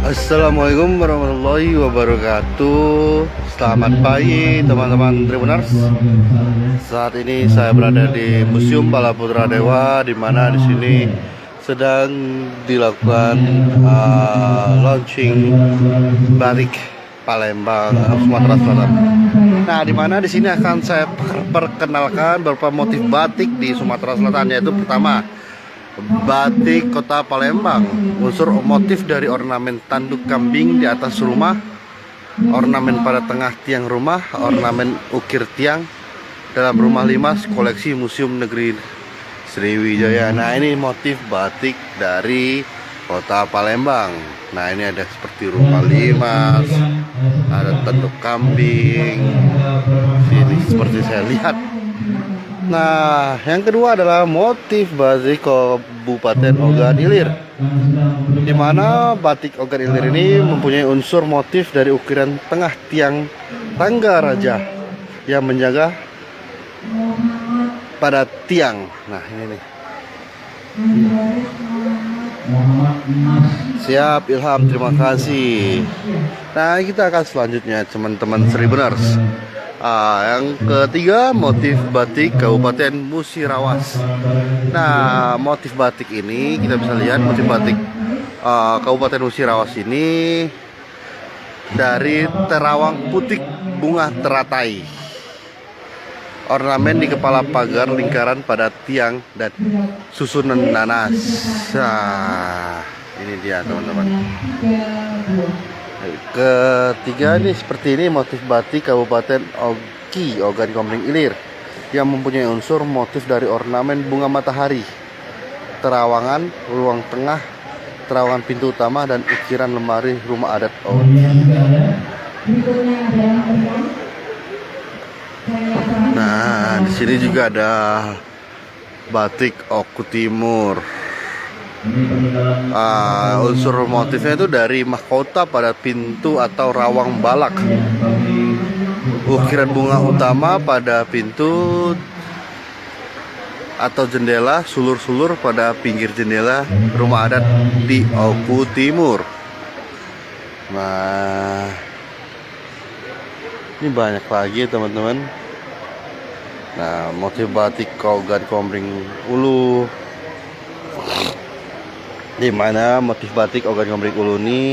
Assalamualaikum warahmatullahi wabarakatuh. Selamat pagi teman-teman Tribuners. Saat ini saya berada di Museum Palaputra Dewa, di mana di sini sedang dilakukan launching batik Palembang, Sumatera Selatan. Nah, di mana di sini akan saya perkenalkan beberapa motif batik di Sumatera Selatan, yaitu pertama, batik kota Palembang. Unsur motif dari ornamen tanduk kambing di atas rumah, ornamen pada tengah tiang rumah, ornamen ukir tiang dalam rumah limas koleksi Museum Negeri Sriwijaya. Nah, ini motif batik dari kota Palembang. Nah, ini ada seperti rumah limas, ada tanduk kambing. Ini seperti saya lihat. Nah, yang kedua adalah motif batik Kabupaten Ogan Ilir, di mana batik Ogan Ilir ini mempunyai unsur motif dari ukiran tengah tiang tangga raja yang menjaga pada tiang. Nah, ini nih. Siap Ilham, terima kasih. Nah, kita akan selanjutnya teman-teman Tribuners. Yang ketiga, motif batik Kabupaten Musirawas. Nah, motif batik ini kita bisa lihat motif batik Kabupaten Musirawas ini dari terawang putik bunga teratai, ornamen di kepala pagar lingkaran pada tiang dan susunan nanas. Nah, ini dia teman-teman. Ketiga ini seperti ini motif batik Kabupaten Ogi, Ogan Komering Ilir, yang mempunyai unsur motif dari ornamen bunga matahari, terawangan ruang tengah, terawangan pintu utama, dan ukiran lemari rumah adat Ogi. Nah, di sini juga ada batik Oku Timur. Unsur motifnya itu dari mahkota pada pintu atau rawang balak, ukiran bunga utama pada pintu atau jendela, sulur-sulur pada pinggir jendela rumah adat di Oku Timur. Nah, ini banyak lagi teman-teman. Nah, motif batik Ogan Komering Ulu, di mana motif batik Ogan Komering Ulu ini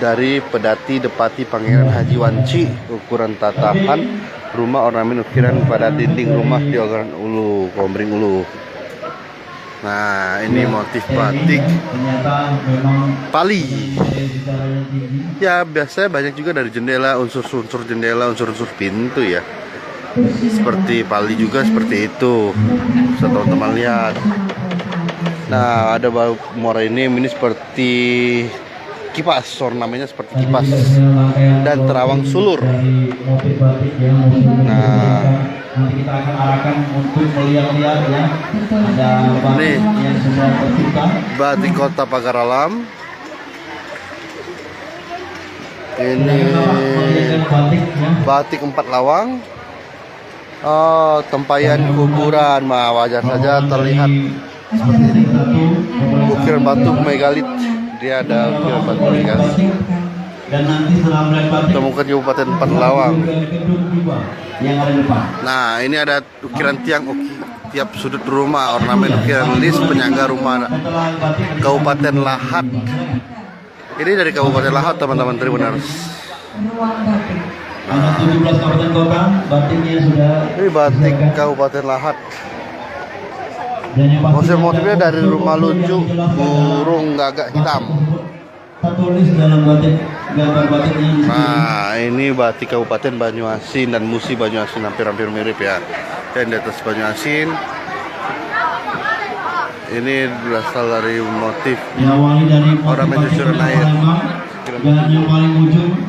dari pedati Depati Pangeran Haji Wanci, ukuran tatahan rumah, ornamen ukiran pada dinding rumah di Ogan Ulu, Komering Ulu. Nah, ini motif batik Pali. Ya, biasanya banyak juga dari jendela, unsur-unsur jendela, unsur-unsur pintu ya. Seperti Pali juga seperti itu. Bisa teman-teman lihat. Nah, ada muara ini seperti kipas, ornamennya seperti kipas dan terawang sulur. Nah, nanti kita akan arahkan untuk melihat-lihat ya. Ada batik yang sudah tercipta. Batik Kota Pagar Alam. Ini batik 4 lawang. Tempayan kuburan, wajar saja terlihat seperti ini. Ukiran batu megalit, dia ada ukiran batu megalit. Dan nanti temukan di Kabupaten Lawang. Nah, ini ada ukiran tiang tiap sudut rumah, ornamen ukiran list penyangga rumah Kabupaten Lahat. Ini dari Kabupaten Lahat teman-teman Tribuners. Ada 17 kabupaten kota, batiknya sudah. Ini batik Kabupaten Lahat. Motif-motifnya dari rumah lucu burung gagak hitam. Tertulis dalam batik, gambar batiknya. Nah, ini batik Kabupaten Banyuasin dan Musi Banyuasin, hampir-hampir mirip ya. Dan di atas Banyuasin ini berasal dari motif ornamen susunan air. Dan yang paling ujung,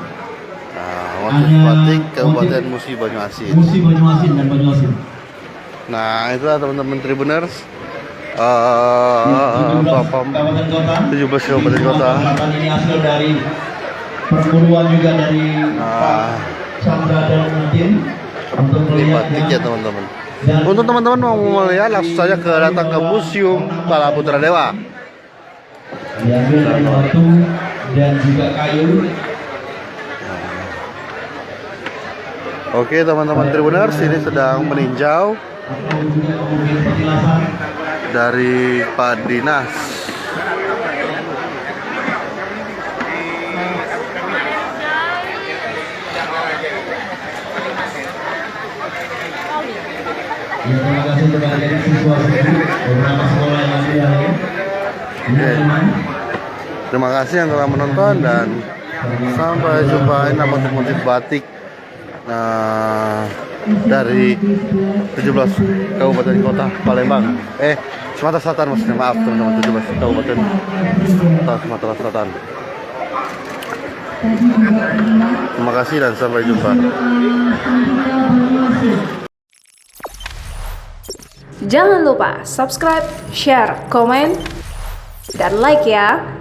nah, motif batik Kabupaten Musi Banyuasin. Musi Banyuasin dan Banyuasin. Nah, itulah teman-teman Tribuners. 17 kabupaten kota. Ini hasil dari perburuan juga dari Chandra dan Nadine untuk Ini melihat batik ya teman-teman. Untuk teman-teman mau melihat langsung saja datang ke Museum Balaputra Dewa. diambil dari batu dan juga kayu. Oke teman-teman Tribuners, ini sedang meninjau Atau juga kemudian petilasan. dari Pak Dinas. Ya, terima kasih kepada siswa-siswi beberapa sekolah yang ada yang lain. Oke. Terima kasih yang telah menonton dan sampai jumpa. Ini motif-motif batik dari 17 kabupaten kota Palembang. Sumatera Selatan maksudnya, maaf teman-teman, 17 kabupaten kota Sumatera Selatan. Terima kasih dan sampai jumpa. Jangan lupa subscribe, share, komen, dan like ya.